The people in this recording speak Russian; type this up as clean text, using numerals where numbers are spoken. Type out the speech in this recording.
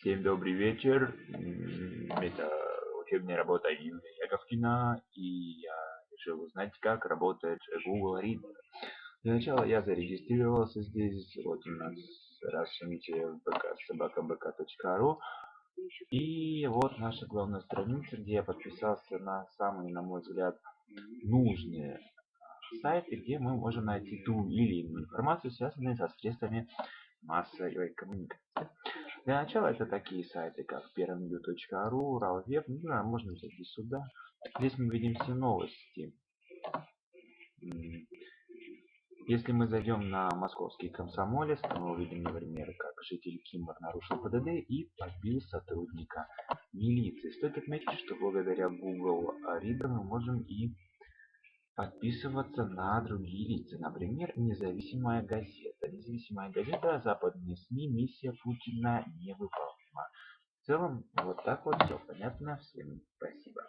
Всем добрый вечер. Это учебная работа Юлии Яковкина, и я решил узнать, как работает Google Reader. Для начала я зарегистрировался здесь. Вот у нас расширите собакабк.ру. И вот наша главная страница, где я подписался на самые, на мой взгляд, нужные сайты, где мы можем найти ту или иную информацию, связанную со средствами массовой коммуникации. Для начала это такие сайты, как permnew.ru, RAWWeb, можно зайти сюда. Здесь мы видим все новости. Если мы зайдем на московский Комсомолец, то мы увидим, например, как житель Кимр нарушил ПДД и побил сотрудника милиции. Стоит отметить, что благодаря Google Reader мы можем и подписываться на другие лица. Например, независимая газета. Независимая газета, западные СМИ, миссия Путина невыполнима. В целом, вот так вот все понятно. Всем спасибо.